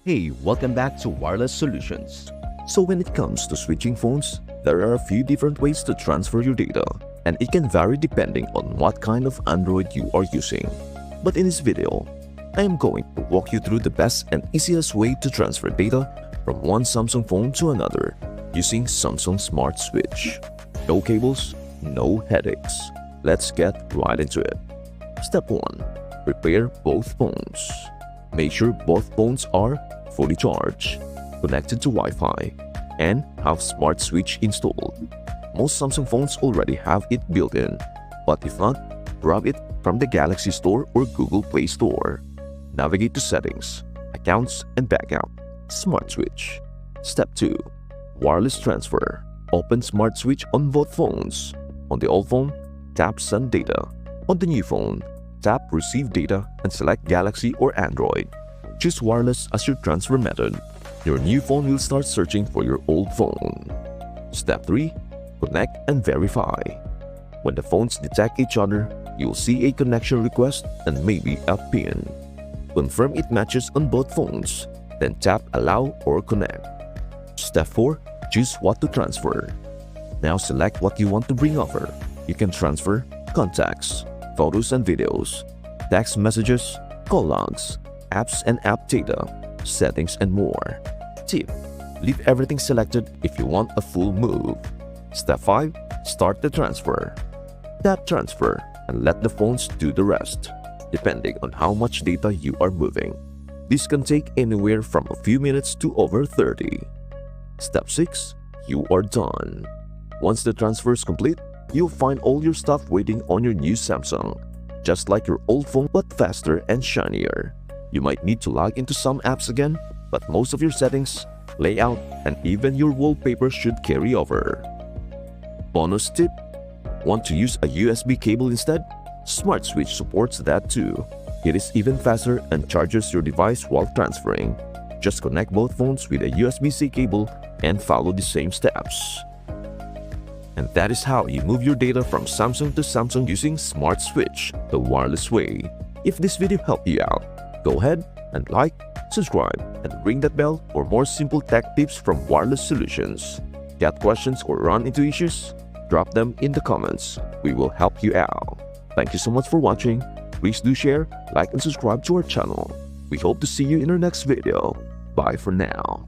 Hey, welcome back to Wireless Solutions. So when it comes to switching phones, there are a few different ways to transfer your data, and it can vary depending on what kind of Android you are using. But in this video, I am going to walk you through the best and easiest way to transfer data from one Samsung phone to another using Samsung Smart Switch. No cables, no headaches. Let's get right into it. Step 1. Prepare both phones. Make sure both phones are fully charged, connected to Wi-Fi, and have Smart Switch installed. Most Samsung phones already have it built in, but if not, grab it from the Galaxy Store or Google Play Store. Navigate to Settings, Accounts and Backup, Smart Switch. Step 2. Wireless Transfer. Open Smart Switch on both phones. On the old phone, tap Send Data. On the new phone, tap Receive Data and select Galaxy or Android. Choose wireless as your transfer method. Your new phone will start searching for your old phone. Step 3. Connect and verify. When the phones detect each other, you'll see a connection request and maybe a PIN. Confirm it matches on both phones, then tap Allow or Connect. Step 4. Choose what to transfer. Now select what you want to bring over. You can transfer contacts, photos and videos, text messages, call logs, apps and app data, settings and more. Tip: leave everything selected if you want a full move. Step 5. Start the transfer. Tap Transfer and let the phones do the rest, depending on how much data you are moving. This can take anywhere from a few minutes to over 30. Step 6. You are done. Once the transfer is complete, you'll find all your stuff waiting on your new Samsung, just like your old phone but faster and shinier. You might need to log into some apps again, but most of your settings, layout, and even your wallpaper should carry over. Bonus tip: want to use a USB cable instead? Smart Switch supports that too. It is even faster and charges your device while transferring. Just connect both phones with a USB-C cable and follow the same steps. And that is how you move your data from Samsung to Samsung using Smart Switch, the wireless way. If this video helped you out, go ahead and like, subscribe, and ring that bell for more simple tech tips from Wireless Solutions. Got questions or run into issues? Drop them in the comments. We will help you out. Thank you so much for watching. Please do share, like, and subscribe to our channel. We hope to see you in our next video. Bye for now.